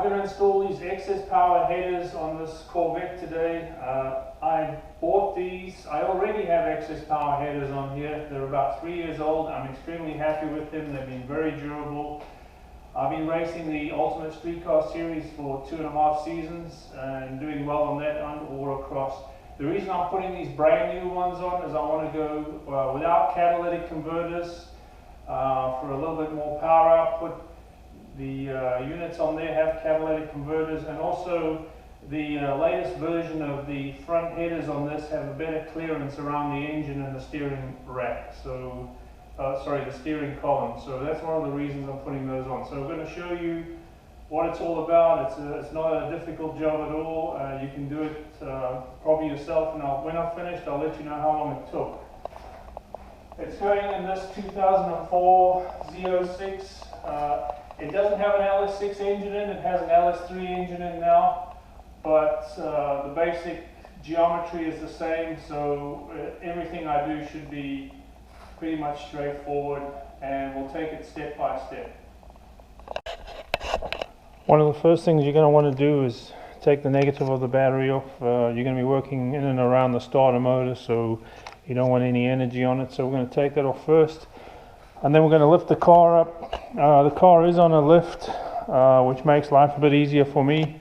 going to install these XSPower headers on this Corvette today. I bought these. I already have XSPower headers on here. They're about 3 years old. I'm extremely happy with them. They've been very durable. I've been racing the Ultimate Streetcar Series for 2.5 seasons and doing well on that and all across. The reason I'm putting these brand new ones on is I want to go without catalytic converters for a little bit more power output. The units on there have catalytic converters, and also the latest version of the front headers on this have a better clearance around the engine and the steering rack. So, the steering column. So that's one of the reasons I'm putting those on. So I'm going to show you what it's all about. It's not a difficult job at all. You can do it probably yourself, and when I'm finished, I'll let you know how long it took. It's going in this 2004 Z06. It doesn't have an LS6 engine in, it has an LS3 engine in now, but the basic geometry is the same, so everything I do should be pretty much straightforward, and we'll take it step by step. One of the first things you're going to want to do is take the negative of the battery off. You're going to be working in and around the starter motor, so you don't want any energy on it, so we're going to take that off first. And then we're going to lift the car up. The car is on a lift, which makes life a bit easier for me.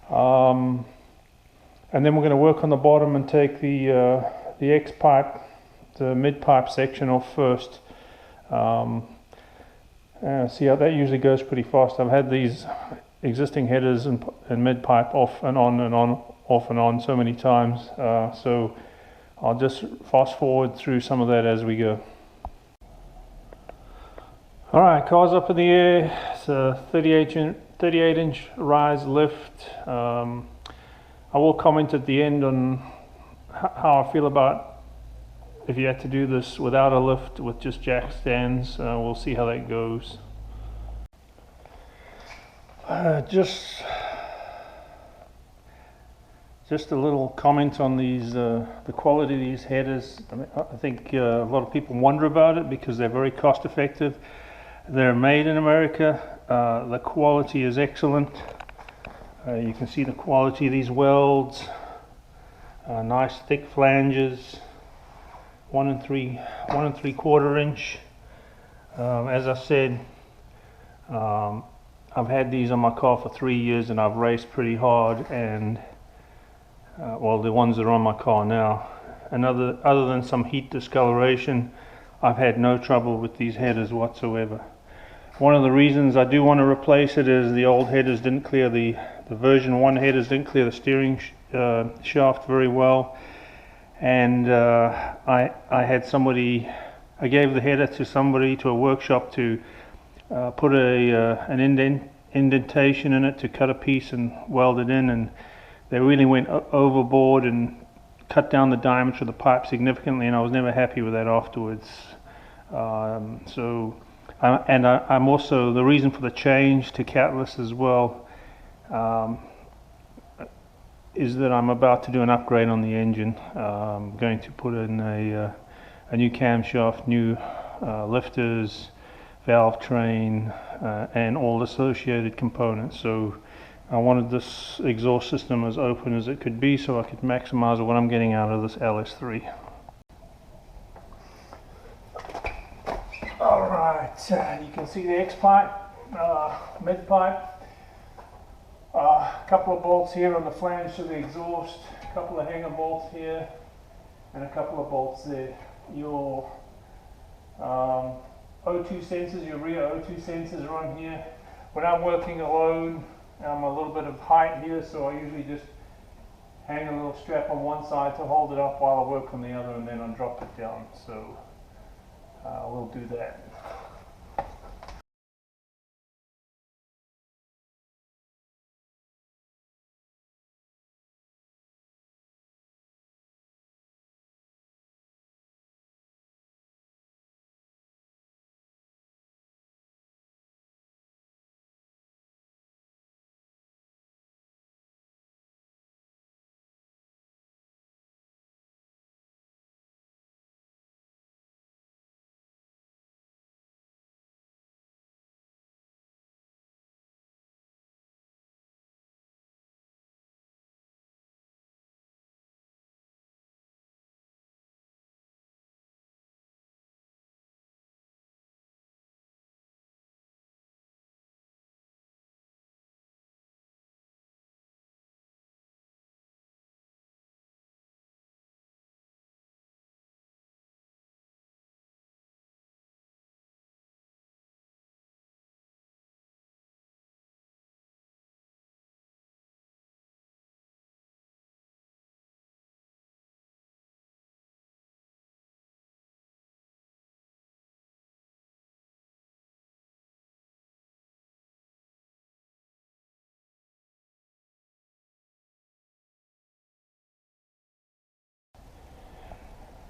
And then we're going to work on the bottom and take the X pipe, the mid pipe section off first. See how that usually goes pretty fast. I've had these existing headers and mid pipe off and on and on, off and on so many times. So I'll just fast forward through some of that as we go. Alright, car's up in the air. It's a 38-inch rise lift. I will comment at the end on how I feel about if you had to do this without a lift with just jack stands. We'll see how that goes. Just a little comment on these, the quality of these headers. I think a lot of people wonder about it because they're very cost effective. They're made in America. The quality is excellent. You can see the quality of these welds. Nice thick flanges. 1 3/4 inch. As I said, I've had these on my car for 3 years and I've raced pretty hard, and well, the ones that are on my car now, and other than some heat discoloration, I've had no trouble with these headers whatsoever. One of the reasons I do want to replace it is the old headers didn't clear the version 1 headers didn't clear the steering shaft very well, and I gave the header to somebody, to a workshop, to put an indentation in it to cut a piece and weld it in, and they really went overboard and cut down the diameter of the pipe significantly, and I was never happy with that afterwards. I'm also, the reason for the change to catless as well is that I'm about to do an upgrade on the engine. I'm going to put in a new camshaft, new lifters, valve train, and all associated components. So I wanted this exhaust system as open as it could be so I could maximize what I'm getting out of this LS3. Alright, you can see the X pipe, mid pipe, a couple of bolts here on the flange to the exhaust, a couple of hanger bolts here, and a couple of bolts there. Your O2 sensors, your rear O2 sensors are on here. When I'm working alone, I'm a little bit of height here, so I usually just hang a little strap on one side to hold it up while I work on the other, and then I drop it down. So we'll do that.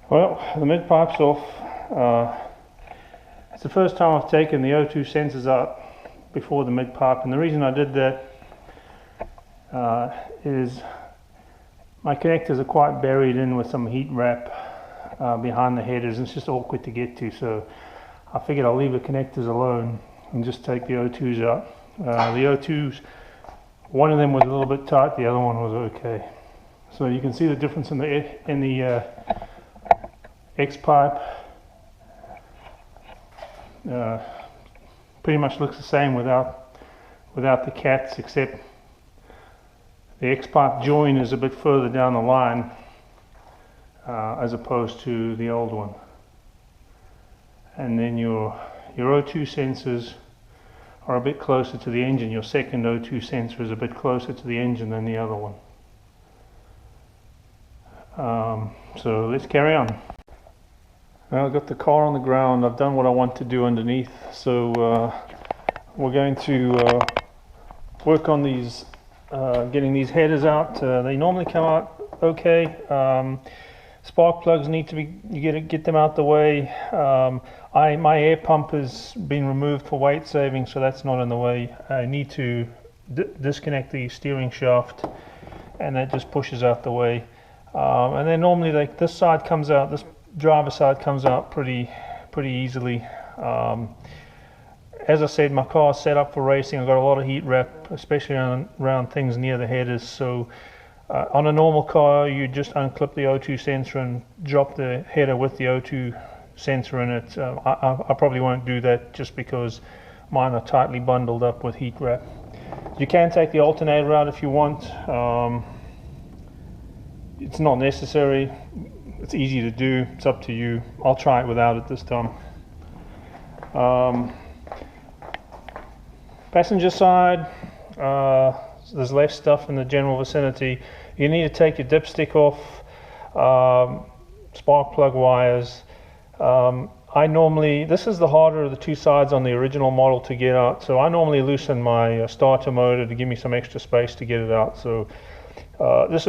Well, the mid pipe's off. It's the first time I've taken the O2 sensors out before the mid pipe, and the reason I did that is my connectors are quite buried in with some heat wrap behind the headers, and it's just awkward to get to, so I figured I'll leave the connectors alone and just take the O2s out. The O2s, one of them was a little bit tight, the other one was okay. So you can see the difference in the X pipe. Pretty much looks the same without the cats, except the X pipe join is a bit further down the line as opposed to the old one. And then your O2 sensors are a bit closer to the engine. Your second O2 sensor is a bit closer to the engine than the other one. So let's carry on. Well, I've got the car on the ground. I've done what I want to do underneath, so we're going to work on these, getting these headers out. They normally come out okay. Spark plugs need to be, you get them out the way. My air pump has been removed for weight saving, so that's not in the way. I need to disconnect the steering shaft, and that just pushes out the way. And then normally, like, this side comes out, this driver side comes out pretty easily. As I said, my car is set up for racing. I've got a lot of heat wrap, especially around things near the headers. So on a normal car, you just unclip the O2 sensor and drop the header with the O2 sensor in it. I probably won't do that just because mine are tightly bundled up with heat wrap. You can take the alternator out if you want. It's not necessary. It's easy to do. It's up to you. I'll try it without it this time. Passenger side, there's less stuff in the general vicinity. You need to take your dipstick off, spark plug wires. This is the harder of the two sides on the original model to get out, so I normally loosen my starter motor to give me some extra space to get it out. So there's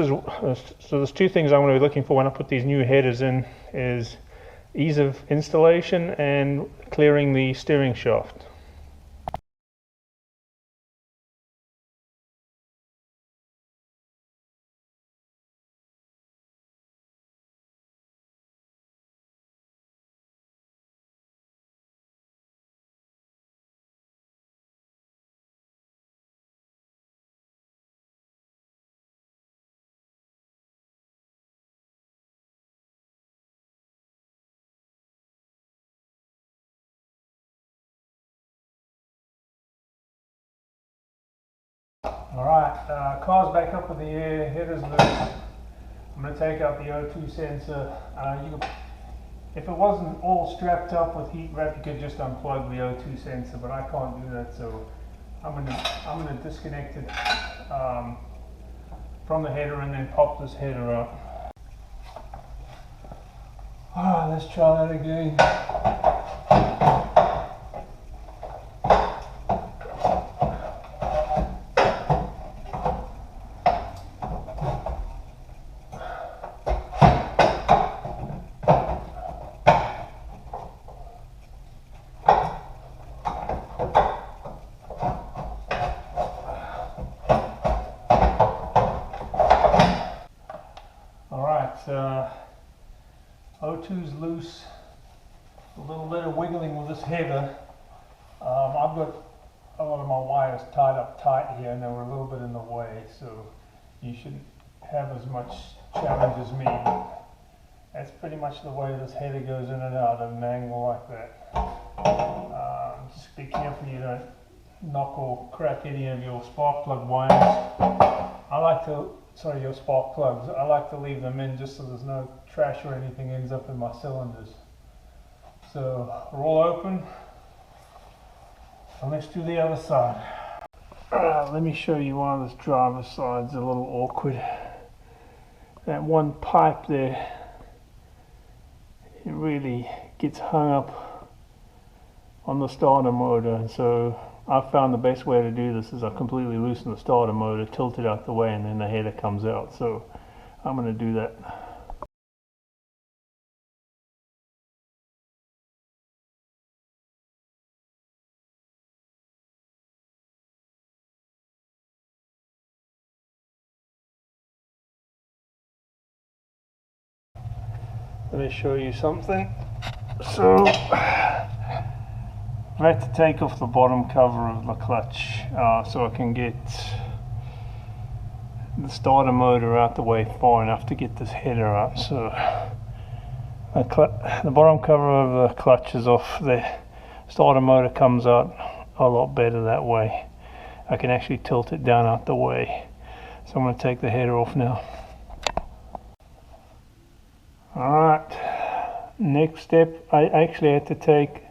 two things I'm going to be looking for when I put these new headers in, is ease of installation and clearing the steering shaft. Alright, car's back up in the air, headers loose. I'm going to take out the O2 sensor. If it wasn't all strapped up with heat wrap, you could just unplug the O2 sensor, but I can't do that, so I'm going to disconnect it from the header and then pop this header out. Let's try that again. O2's loose, a little bit of wiggling with this header. I've got a lot of my wires tied up tight here and they were a little bit in the way, so you shouldn't have as much challenge as me. But that's pretty much the way this header goes in and out at an angle like that. Just be careful you don't knock or crack any of your spark plug wires. Your spark plugs. I like to leave them in just so there's no trash or anything ends up in my cylinders. So we're all open, and let's do the other side. Let me show you why this driver's side's a little awkward. That one pipe there, it really gets hung up on the starter motor, and so I found the best way to do this is I completely loosen the starter motor, tilt it out the way, and then the header comes out. So I'm going to do that. Let me show you something. So I had to take off the bottom cover of the clutch so I can get the starter motor out the way far enough to get this header out. So the bottom cover of the clutch is off. The starter motor comes out a lot better that way. I can actually tilt it down out the way. So I'm going to take the header off now. Alright, next step, I actually had to take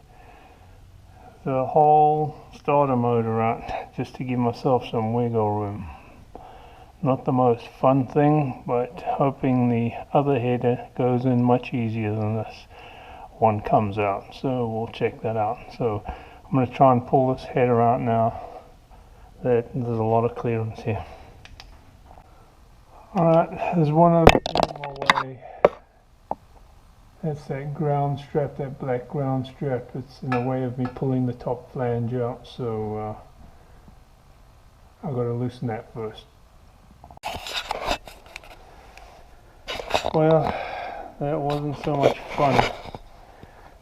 the whole starter motor out just to give myself some wiggle room. Not the most fun thing, but hoping the other header goes in much easier than this one comes out. So we'll check that out. So I'm going to try and pull this header out now. There's a lot of clearance here. Alright, there's one other thing in my way. That's that ground strap, that black ground strap. It's in the way of me pulling the top flange out, so I've got to loosen that first. Well, that wasn't so much fun.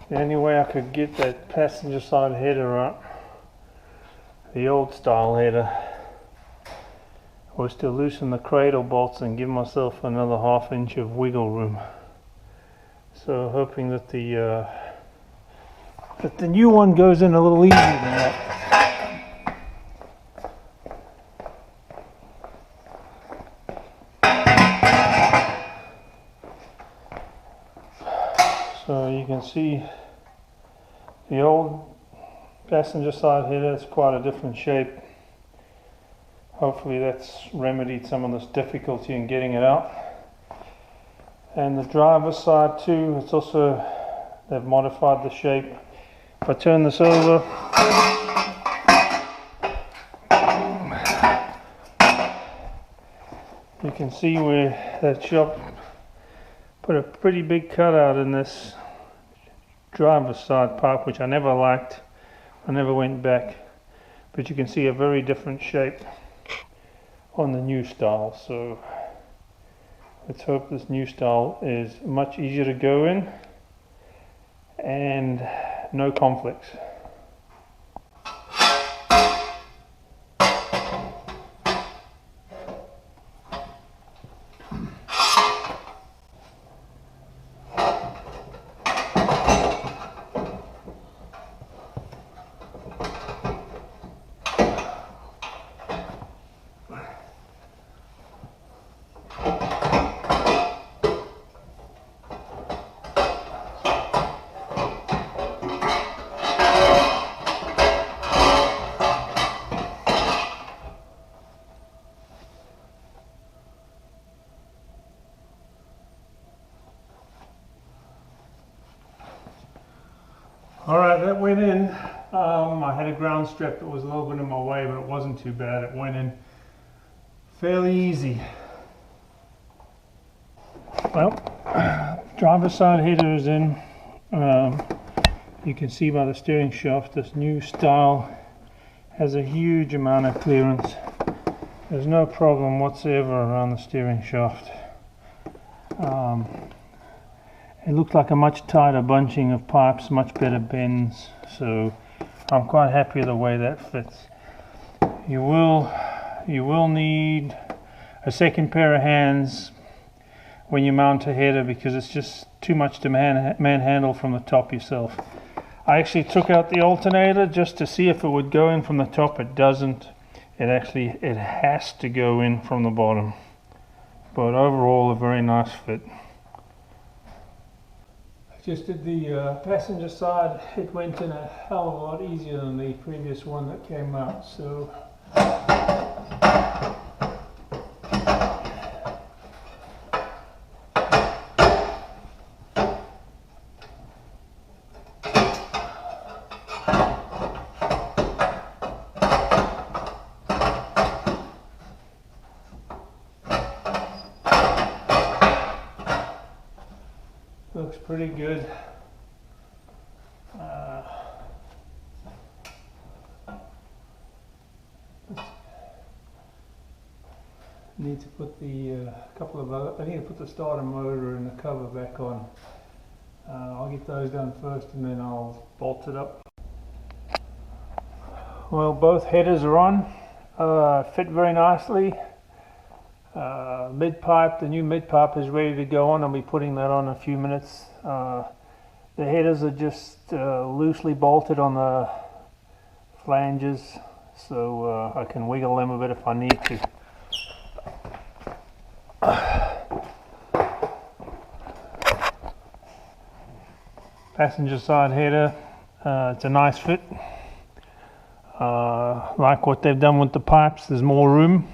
The only way I could get that passenger side header out, the old style header, was to loosen the cradle bolts and give myself another ½ inch of wiggle room. So hoping that the new one goes in a little easier than that. So you can see the old passenger side header is quite a different shape. Hopefully that's remedied some of this difficulty in getting it out. And the driver's side too, it's also, they've modified the shape. If I turn this over, you can see where that shop put a pretty big cutout in this driver's side part, which I never liked. I never went back, but you can see a very different shape on the new style. So let's hope this new style is much easier to go in and no conflicts. Alright, that went in. I had a ground strap that was a little bit in my way, but it wasn't too bad. It went in fairly easy. Well, driver's side header is in. You can see by the steering shaft, this new style has a huge amount of clearance. There's no problem whatsoever around the steering shaft. It looks like a much tighter bunching of pipes, much better bends, so I'm quite happy with the way that fits. You will need a second pair of hands when you mount a header, because it's just too much to manhandle from the top yourself. I actually took out the alternator just to see if it would go in from the top. It doesn't. It has to go in from the bottom. But overall, a very nice fit. Just did the passenger side. It went in a hell of a lot easier than the previous one that came out. So looks pretty good. Need to put the couple of other. I need to put the starter motor and the cover back on. I'll get those done first and then I'll bolt it up. Well, both headers are on, fit very nicely. Mid pipe, the new mid pipe is ready to go on. I'll be putting that on in a few minutes. The headers are just loosely bolted on the flanges, so I can wiggle them a bit if I need to. Passenger side header, it's a nice fit. Like what they've done with the pipes, there's more room.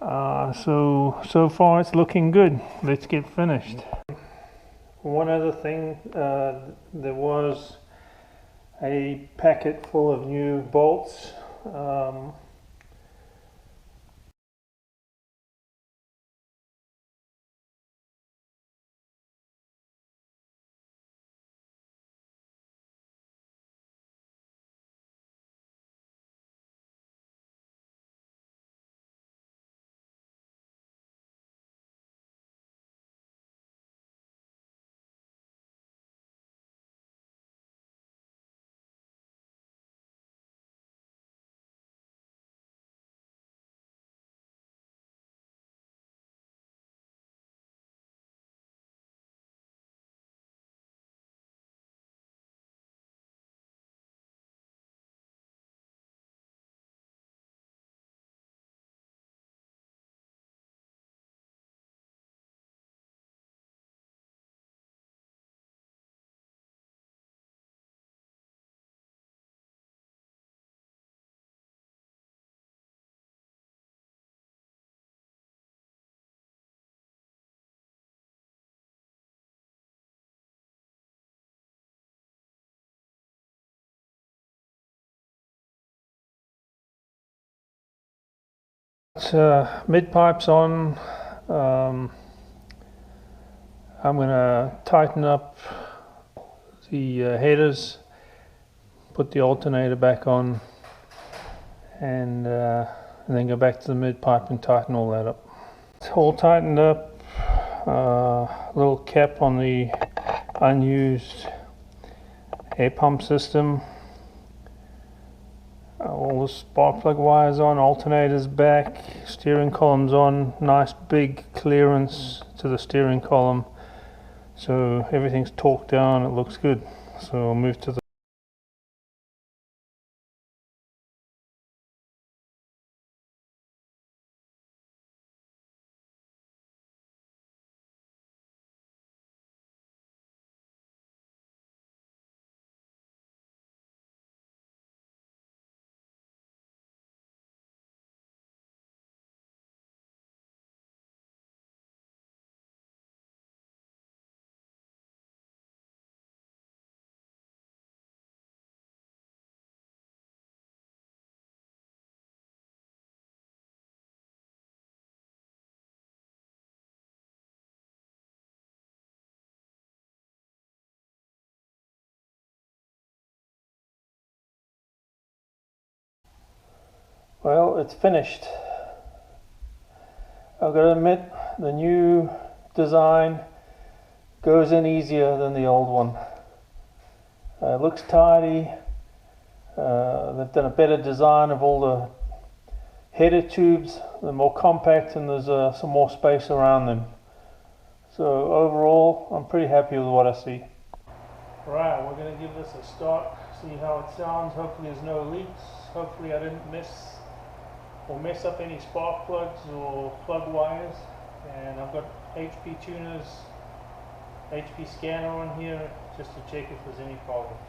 So far it's looking good. Let's get finished. One other thing, there was a packet full of new bolts. Mid pipes on. I'm going to tighten up the headers, put the alternator back on, and then go back to the mid pipe and tighten all that up. It's all tightened up. Little cap on the unused air pump system. All the spark plug wires on, alternators back, steering column's on, nice big clearance to the steering column. So everything's torqued down, it looks good. So I'll move to the Well, it's finished. I've got to admit, the new design goes in easier than the old one. It looks tidy. They've done a better design of all the header tubes. They're more compact and there's some more space around them. So overall, I'm pretty happy with what I see. Right, we're going to give this a start, see how it sounds. Hopefully there's no leaks. Hopefully I didn't mess up any spark plugs or plug wires. And I've got HP tuners, HP scanner on here just to check if there's any problems.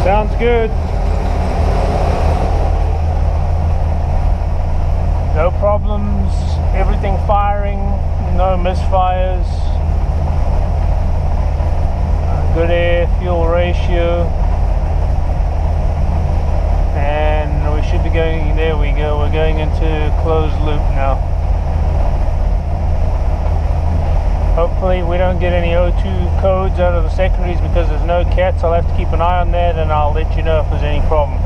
Sounds good. ratio, and we should be going, there we go, we're going into closed loop now. Hopefully we don't get any O2 codes out of the secondaries because there's no cats. I'll have to keep an eye on that, and I'll let you know if there's any problems.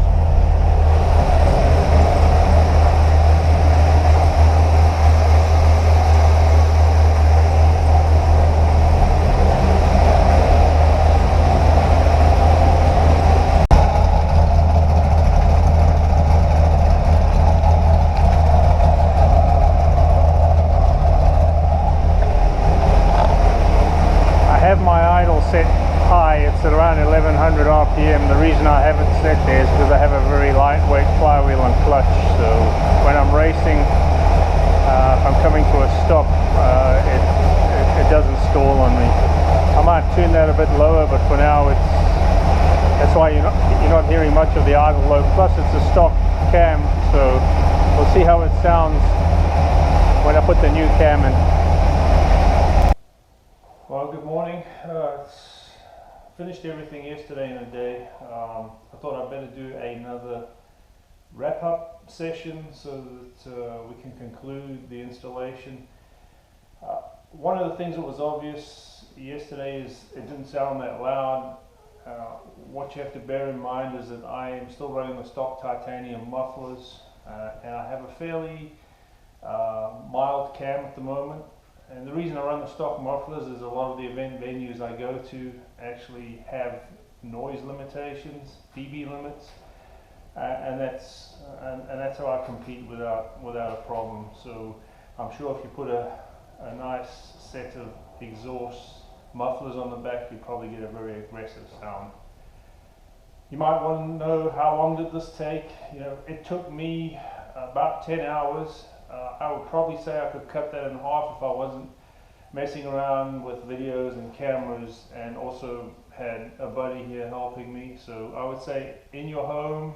Set high, it's at around 1100 RPM. The reason I have it set there is because I have a very lightweight flywheel and clutch, so when I'm racing, if I'm coming to a stop, it doesn't stall on me. I might tune that a bit lower, but for now that's why you're not hearing much of the idle low. Plus it's a stock cam, so we'll see how it sounds when I put the new cam in. Well, good morning. Finished everything yesterday in a day. I thought I'd better do another wrap-up session so that we can conclude the installation. One of the things that was obvious yesterday is it didn't sound that loud. What you have to bear in mind is that I am still running the stock titanium mufflers, and I have a fairly mild cam at the moment. And the reason I run the stock mufflers is a lot of the event venues I go to actually have noise limitations, dB limits, and that's how I compete without a problem. So I'm sure if you put a nice set of exhaust mufflers on the back, you probably get a very aggressive sound. You might want to know how long did this take. You know, it took me about 10 hours. I would probably say I could cut that in half if I wasn't messing around with videos and cameras, and also had a buddy here helping me. So I would say in your home,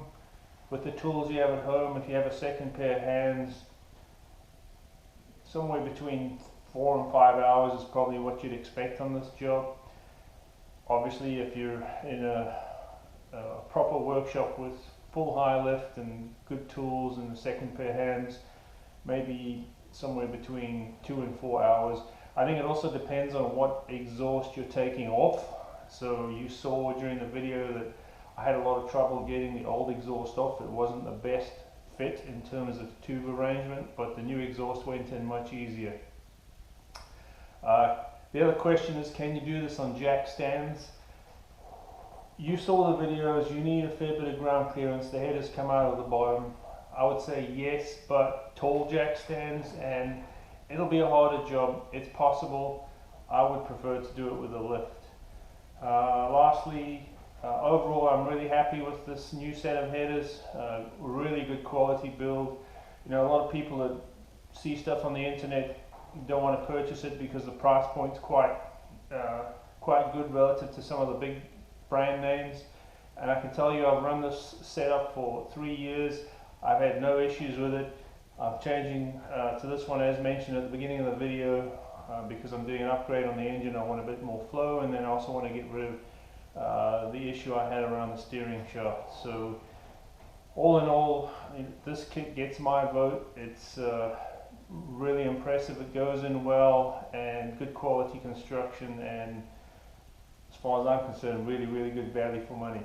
with the tools you have at home, if you have a second pair of hands, somewhere between 4 and 5 hours is probably what you'd expect on this job. Obviously, if you're in a proper workshop with full high lift and good tools and a second pair of hands, maybe somewhere between 2 and 4 hours. I think it also depends on what exhaust you're taking off. So you saw during the video that I had a lot of trouble getting the old exhaust off. It wasn't the best fit in terms of tube arrangement, but the new exhaust went in much easier. The other question is, can you do this on jack stands? You saw the videos, you need a fair bit of ground clearance. The headers come out of the bottom. I would say yes, but tall jack stands, and it'll be a harder job. It's possible. I would prefer to do it with a lift. Lastly, overall I'm really happy with this new set of headers. Really good quality build. You know, a lot of people that see stuff on the internet don't want to purchase it because the price point's quite good relative to some of the big brand names. And I can tell you, I've run this setup for 3 years. I've had no issues with it. I'm changing to this one as mentioned at the beginning of the video because I'm doing an upgrade on the engine. I want a bit more flow, and then I also want to get rid of the issue I had around the steering shaft. So all in all, this kit gets my vote. It's really impressive. It goes in well, and good quality construction, and as far as I'm concerned, really good value for money.